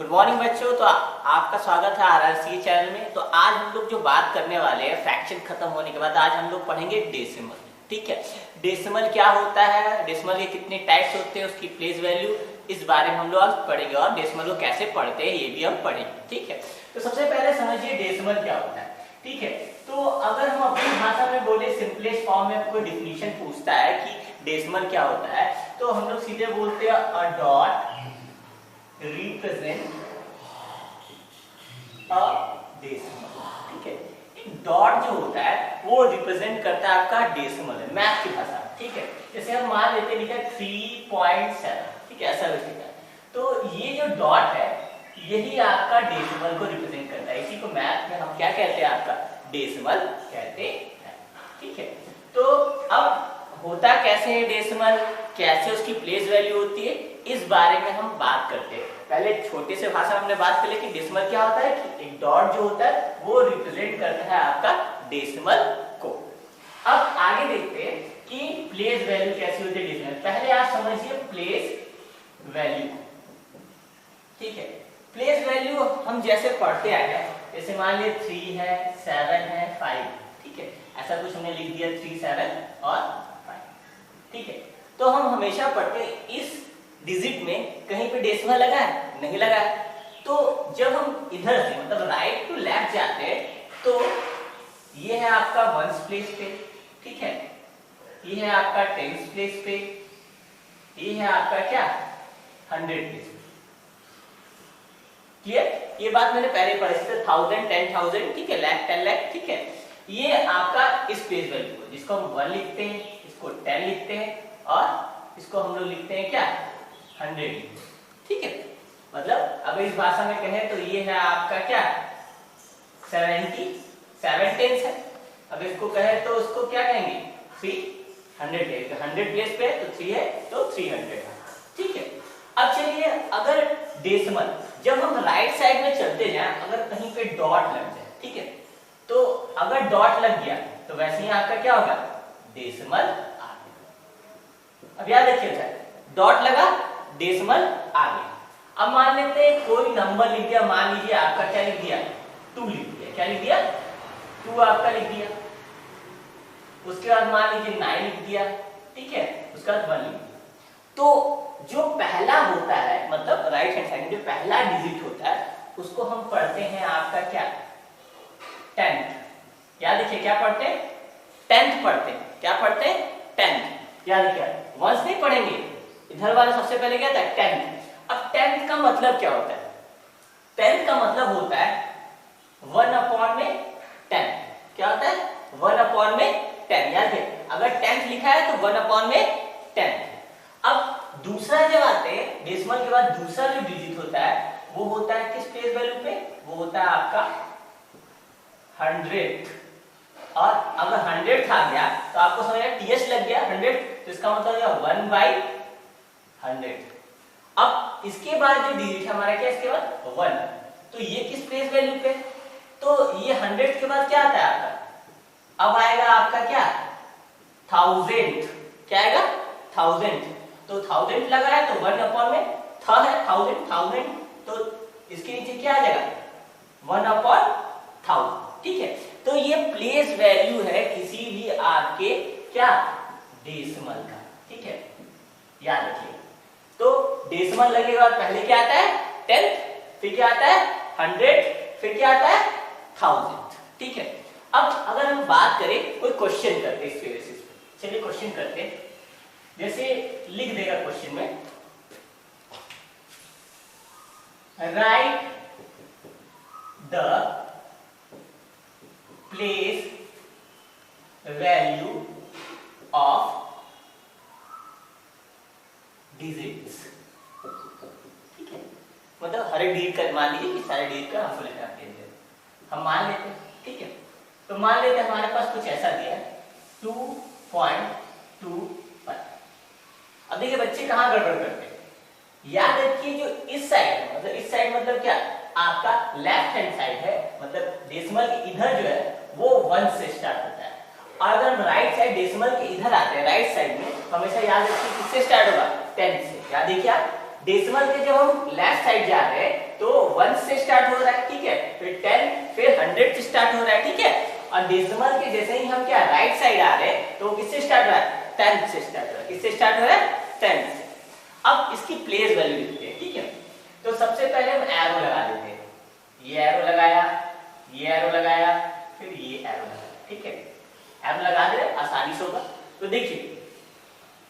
Good morning बच्चों। तो आपका स्वागत है आरआरसी चैनल में। तो आज हम लोग जो बात करने वाले हैं फ्रैक्शन खत्म होने के बाद, आज हम लोग पढ़ेंगे डेसिमल। ठीक है, डेसिमल क्या होता है, डेसिमल के कितने टाइप्स होते हैं, उसकी प्लेस वैल्यू, इस बारे में हम लोग आज पढ़ेंगे और डेसिमल को कैसे पढ़ते हैं ये भी हम पढ़ेंगे। ठीक है, तो सबसे पहले समझिए डेसिमल क्या होता है। ठीक है, तो अगर हम अपनी भाषा में बोले, सिंपलेस्ट फॉर्म में कोई डिफिनीशन पूछता है कि डेसिमल क्या होता है, तो हम लोग सीधे बोलते हैं a dot represent a decimal. ठीक है, एक डॉट जो होता है वो रिप्रेजेंट करता है आपका डेसिमल है, मैथ की भाषा। ठीक है, जैसे हम मान लेते लिखा है 3.7। ठीक है, ऐसा लिखा है, तो ये जो डॉट है यही आपका डेसिमल को रिप्रेजेंट करता है। इसी को मैथ में हम क्या कहते हैं, आपका डेसिमल कहते हैं। ठीक है, तो अब होता कैसे है डेसिमल, कैसे उसकी प्लेस वैल्यू होती है, इस बारे में हम बात करते हैं। पहले छोटे से भाषा में हमने बात कर ली कि डेसिमल क्या होता है, कि एक डॉट जो होता है वो रिप्रेजेंट करता है आपका डेसिमल को। अब आगे देखते हैं कि प्लेस वैल्यू कैसी होती है डेसिमल। पहले आप समझिए प्लेस वैल्यू। ठीक है, प्लेस वैल्यू हम जैसे पढ़ते आए हैं, जैसे मान लीजिए 3 है, 7 है, 5। ठीक है, ऐसा कुछ हमने लिख दिया 3, 7 और 5। ठीक है, तो हम हमेशा पढ़ते इस डिजिट में कहीं पे डेसिमल लगा है, नहीं लगा है। तो जब हम इधर से मतलब राइट टू लेफ्ट जाते हैं, तो ये है आपका वंस प्लेस पे। ठीक है, ये है आपका टेंस प्लेस पे, ये है आपका क्या 100 प्लेस पे। क्लियर, ये बात मैंने पहले पढ़ी थी, 1000, 10,000। ठीक है, लाख, 10 लाख। ठीक है, ये आपका इस प्लेस वैल्यू को, जिसको हम 1 लिखते हैं, इसको 10 लिखते हैं और इसको हम लोग लिखते हैं क्या 100। ठीक है, मतलब अब इस भाषा में कहें तो ये है आपका क्या 7 टेंस है। अब इसको कहें तो उसको क्या कहेंगे 300 है, 100 प्लेस पे तो 3 है तो 300। ठीक है, अब चलिए अगर डेसिमल जब हम राइट साइड में चलते जाएं, अगर कहीं पे डॉट लग जाए, ठीक है, तो अगर डॉट लग गया तो वैसे ही आपका क्या होगा डेसिमल आ गया। अब याद रखिए, डॉट लगा डेसिमल आ गया। अब मान लेते हैं कोई नंबर लिख दिया, मान लीजिए आपका क्या लिख दिया 2 लिख दिया। क्या लिख दिया 2 आपका लिख दिया। उसके बाद मान लीजिए 9 लिख दिया। ठीक है, उसके बाद 1 लिख दिया। तो जो पहला होता है, मतलब राइट हैंड साइड में जो पहला डिजिट होता है, उसको हम पढ़ते हैं आपका क्या 10th। याद रखिए क्या पढ़ते हैं 10th पढ़ते हैं। क्या पढ़ते हैं 10th। याद रखिए, वंस नहीं पढ़ेंगे, इधर वाला सबसे पहले क्या था 10th। अब 10th का मतलब क्या होता है, 10th का मतलब होता है 1/10। क्या होता है 1/10। याद है, अगर 10th लिखा है तो 1/10। अब दूसरा जब आते हैं डेसिमल के बाद, दूसरा जो डिजिट होता है वो होता है किस प्लेस वैल्यू पे, वो होता है आपका 100। और अगर 100 आ गया तो आपको समझ आया टीएस लग गया 100, तो इसका मतलब 1/100। अब इसके बाद जो डिजिट है हमारा क्या, इसके बाद 1, तो ये किस प्लेस वैल्यू पे, तो ये 100 के बाद क्या आता है आपका, अब आएगा आपका क्या 1000। क्या आएगा 1000। तो 1000 लगा है तो 1/में है 1000, तो इसके नीचे क्या आ जाएगा 1/1000। ठीक है, तो ये प्लेस वैल्यू है किसी भी आपके क्या डेसिमल का। ठीक है, याद रखिए। तो डेसिमल लगने के बाद पहले क्या आता है 10th, फिर क्या आता है 100, फिर क्या आता है 1000। ठीक है, अब अगर हम बात करें कोई क्वेश्चन करते इस बेसिस पे, चलिए क्वेश्चन करते हैं। जैसे लिख देगा क्वेश्चन में, right the place value of digits. ठीक है, मतलब हर एक डिजिट का मान लीजिए कि सारे डिजिट का हमको लिखना है, हम मान लेते हैं। ठीक है, तो मान लेते हैं हमारे पास कुछ ऐसा दिया है 2.25। अब देखिए बच्चे कहां गड़बड़ करते हैं, याद रखिए जो इस साइड मतलब इस साइड मतलब क्या आपका लेफ्ट हैंड साइड है, मतलब डेसिमल के इधर जो है वो 1 से स्टार्ट होता है। और अगर हम राइट साइड डेसिमल के इधर आते हैं, राइट साइड में हमेशा याद रखिए किससे स्टार्ट होगा 10 से। याद देखिए आप डेसिमल के जब हम लेफ्ट साइड जा रहे हैं तो अब डेसिमल के जैसे ही हम क्या राइट साइड आ रहे हैं तो किससे स्टार्ट हो रहा है, 10th से स्टार्ट हो रहा है। किससे स्टार्ट हो रहा है, 10th से। अब इसकी प्लेस वैल्यू लिखते हैं, ठीक है। तो सबसे पहले हम एरो लगा देते हैं, ये एरो लगाया, ये एरो लगाया, फिर ये एरो लगाया, ठीक है। एरो लगा दे, आसानी से होगा। तो देखिए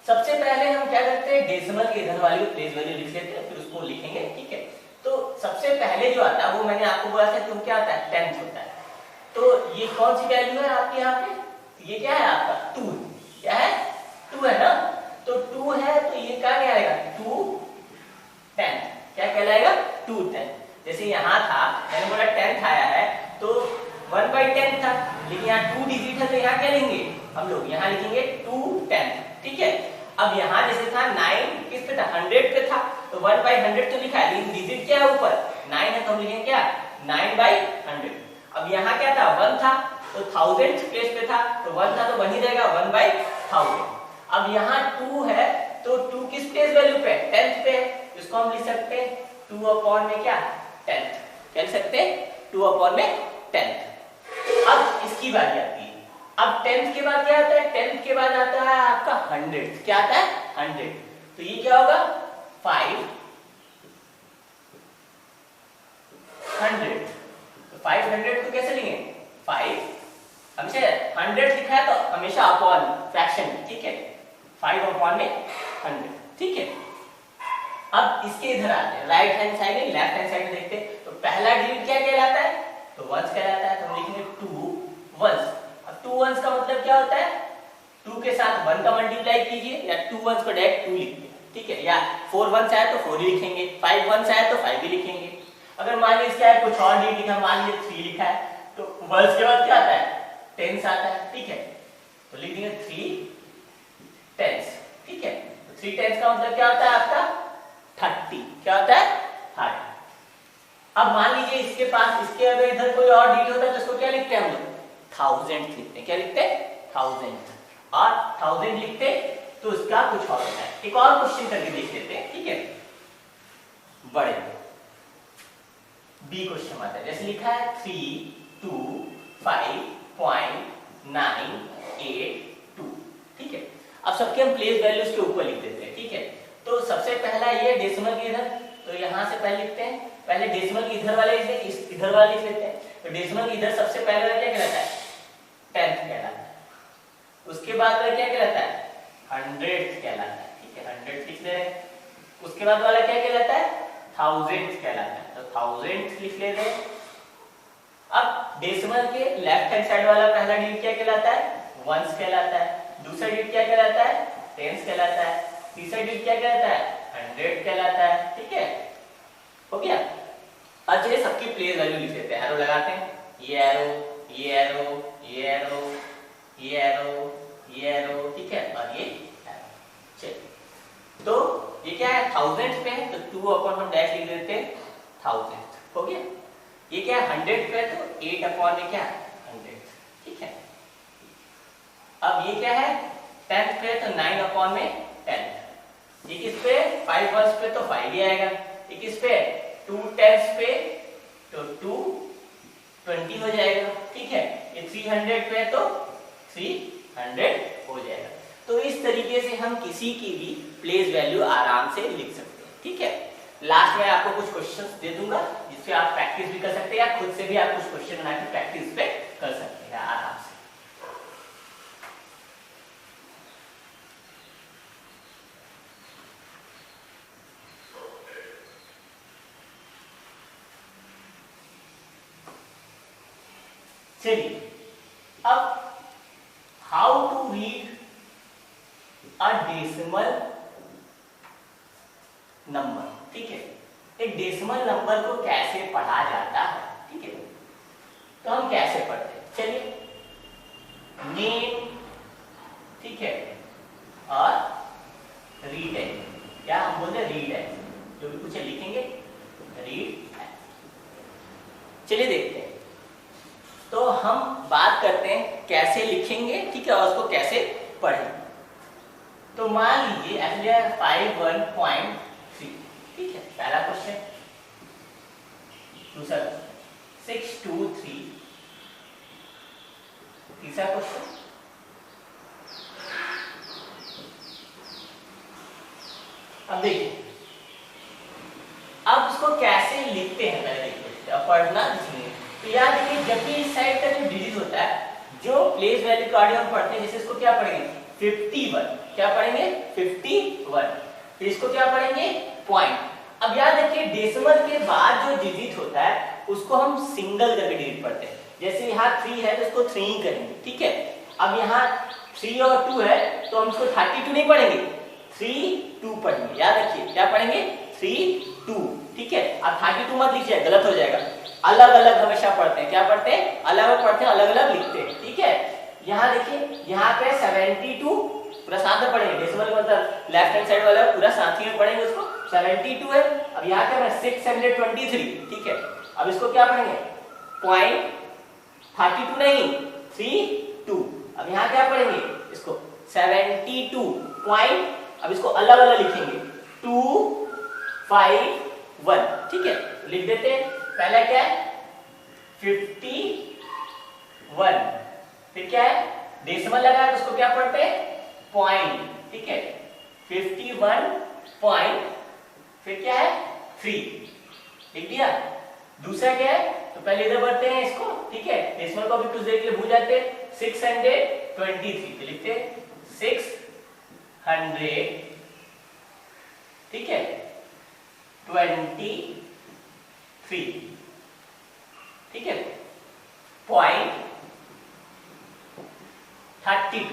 सबसे पहले हम क्या करते हैं, डेसिमल के इधर वाली प्लेस वैल्यू लिख लेते हैं, फिर उसको लिखेंगे, ठीक है। तो सबसे पहले जो आता है वो मैंने आपको बोला था कि वो क्या आता है, 10th होता है। तो ये कौन सी वैल्यू है आपके यहाँ पे, ये क्या है आपका 2, क्या है 2 है ना। तो 2 है तो ये क्या आएगा 2 10, क्या कहलाएगा 2 10। जैसे यहाँ था मैंने बोला 10th आया है तो 1/10 था, लेकिन यहाँ 2 डिजिट है तो यहाँ क्या लेंगे हम लोग, यहाँ लिखेंगे 2 10, ठीक है। अब यहाँ जैसे था 9 किस पे था, 100 पे था, तो 1/100 तो लिखा है, लेकिन डिजिट क्या है ऊपर 9 है तो हम लिखेंगे क्या 9/100। अब यहाँ क्या था 1 था तो 1000 प्लेस पे था, तो 1 था तो 1 ही रहेगा 1/1000। अब यहाँ 2 है तो 2 किस प्लेस वैल्यू पे, 10th पे, इसको हम लिख सकते हैं 2 अपॉन में क्या 10th, क्या लिख सकते हैं 2 अपॉन में 10th। अब इसकी बारी आती है, अब 10th के बाद क्या आता है, 10th के बाद आता है आपका 100, क्या आता है 100। तो ये क्या होगा 500, तो 500 को कैसे लेंगे 5, हमेशा 100 लिखा है तो हमेशा अपॉन फ्रैक्शन, ठीक है, 5 अपॉन में 100, ठीक है। अब इसके इधर आते हैं, राइट हैंड साइड में लेफ्ट हैंड साइड में देखते हैं। तो पहला डिजिट क्या कहलाता है, तो वंस कहलाता है, तो हम लिखेंगे 2 वंस। अब 2 वंस का मतलब क्या होता है, 2 के साथ 1 का मल्टीप्लाई कीजिए, या 2 वंस को डायरेक्ट 2 लिखते हैं, ठीक है, या 4 वंस आया तो 4 ही लिखेंगे, 5 वंस आया तो 5 ही लिखेंगे। अगर मान लीजिए क्या है कुछ और डिजिट लिखा, मान लीजिए 3 लिखा है, तो वंस के बाद क्या आता है 10s आता है, ठीक है, तो लिख देंगे 3 10s, ठीक है। तो 3 10s का मतलब क्या होता है आपका 30, क्या होता है 30। अब मान लीजिए इसके पास, इसके अगर इधर कोई और डिजिट होता है तो इसको क्या लिखते हैं हम लोग 1000 लिखते हैं, क्या लिखते हैं 1000, और 1000 लिखते तो इसका कुछ और होता है। एक और क्वेश्चन करके देख लेते हैं, ठीक है, बड़े बी क्वेश्चन आता है, जैसे लिखा है 325.982, ठीक है। अब सबके हम प्लेस वैल्यूज के ऊपर लिख देते हैं, ठीक है। तो सबसे पहला ये डेसिमल के इधर, तो यहां से पहले लिखते हैं, पहले डेसिमल के इधर वाले इधर वाले लिख लेते हैं। तो डेसिमल के इधर सबसे पहले वाला क्या कहलाता है 10th कहलाता है, उसके बाद वाला क्या कहलाता है 100th कहलाता है, ठीक है, 100 लिख दे रहे हैं। उसके बाद वाला क्या कहलाता है 1000th कहलाता है, तो 1000th लिख लेते हैं। अब डेसिमल के लेफ्ट हैंड साइड वाला पहला डिजिट क्या कहलाता है वंस कहलाता है, दूसरा डिजिट क्या कहलाता है टेंस कहलाता है, तीसरा डिजिट क्या कहलाता है 100 कहलाता है, ठीक है, हो गया। अब चलिए सबकी प्लेस वैल्यू लिख लेते हैं, एरो लगाते हैं, ये एरो, ये एरो, ये एरो, ये एरो, ये एरो, ठीक है, और ये एरो। चलिए तो ये क्या है 1000 पे है तो 2 अपॉन हम डैश लिख देते हैं 1000, हो गया। ये क्या है 100 पे तो 8 अपॉन में क्या 100, ठीक है। अब ये क्या है 10th पे तो 9 अपॉन में 10, ये किस पे 5 वंस पे तो 5 ही आएगा, ये किस पे 2 10s पे तो 220 हो जाएगा, ठीक है। ये 300 पे तो 300 हो जाएगा। तो इस तरीके से हम किसी की भी प्लेस वैल्यू आराम से लिख सकते हैं, ठीक है। लास्ट में आपको कुछ क्वेश्चंस दे दूंगा जिससे आप प्रैक्टिस भी कर सकते हैं, या खुद से भी आप कुछ क्वेश्चन बना के प्रैक्टिस पे कर सकते हैं आराम से। चलिए अब how to read a decimal number, ठीक है। एक डेसिमल नंबर को कैसे पढ़ा जाता है, ठीक है, तो हम कैसे पढ़ते हैं, चलिए नेम, ठीक है, और रीड है, क्या हम बोलते हैं रीड है, जो भी कुछ लिखेंगे रीड है। चलिए देखते हैं, तो हम बात करते हैं कैसे लिखेंगे, ठीक है, और उसको कैसे पढ़ें। तो मान लीजिए ऐसे 51.3, ठीक है, पहला क्वेश्चन। दूसरा 623 तीसरा क्वेश्चन, अब देखिए, अब इसको कैसे लिखते हैं पहले देखिए, अब पढ़ना जिसमें तो याद रखिए, जब भी इस साइड का जो डिजिट होता है, जो प्लेस वैल्यू कार्ड हम पढ़ते हैं, जैसे इसको क्या पढ़ेंगे 51, क्या पढ़ेंगे 51, फिर इसको क्या पढ़ेंगे पॉइंट। अब याद रखिए डेसिमल के बाद जो डिजिट होता है उसको हम सिंगल करके डिजिट पढ़ते हैं, जैसे यहाँ 3 है तो इसको 3 ही करेंगे, ठीक है। अब यहाँ 3 और 2 है तो हम इसको 32 नहीं पढ़ेंगे, 3 2 पढ़ेंगे, याद रखिए क्या पढ़ेंगे 3 2, ठीक है। अब 32 मत लीजिए, गलत हो जाएगा, अलग अलग हमेशा पढ़ते हैं, क्या पढ़ते हैं अलग अलग पढ़ते हैं, अलग अलग लिखते हैं, ठीक है। यहाँ देखिए, यहाँ पे 72 पूरा साथ में पढ़ेंगे, डेसिमल मतलब लेफ्ट हैंड साइड वाला पूरा साथ ही में पढ़ेंगे उसको, 72 है। अब यहाँ क्या है 623, ठीक है। अब इसको क्या पढ़ेंगे पॉइंट 32 नहीं 3 2, अब यहाँ क्या पढ़ेंगे इसको 72 पॉइंट, अब इसको अलग अलग लिखेंगे 2 5 1, ठीक है। लिख देते हैं, पहला क्या है 51, फिर क्या है डेसिमल लगा है तो उसको क्या पढ़ते हैं पॉइंट, ठीक है 51 पॉइंट, फिर क्या है 3, लिख दिया। दूसरा क्या है, तो पहले इधर बढ़ते हैं इसको, ठीक है, डेसिमल को भी कुछ देर के लिए भूल जाते हैं, 623 तो लिखते हैं 600, ठीक है 23, ठीक है पॉइंट 32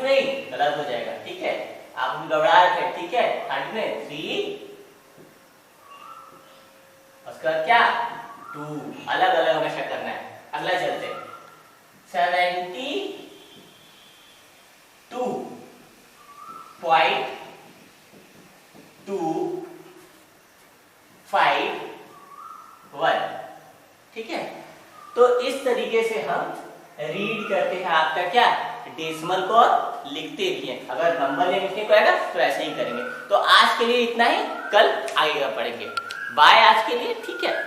नहीं गलत हो जाएगा, ठीक है, आप घबरा रहे थे, ठीक है 30 में 3, उसका क्या 2, अलग अलग हमेशा करना है। अगला चलते 72 पॉइंट 2 5 1, ठीक है। तो इस तरीके से हम रीड करते हैं आपका क्या डेसिमल को लिखते भी हैं, अगर नंबर लिखने को आएगा तो ऐसे ही करेंगे। तो आज के लिए इतना ही, कल आगे का पढ़ेंगे। बाय आज के लिए, ठीक है।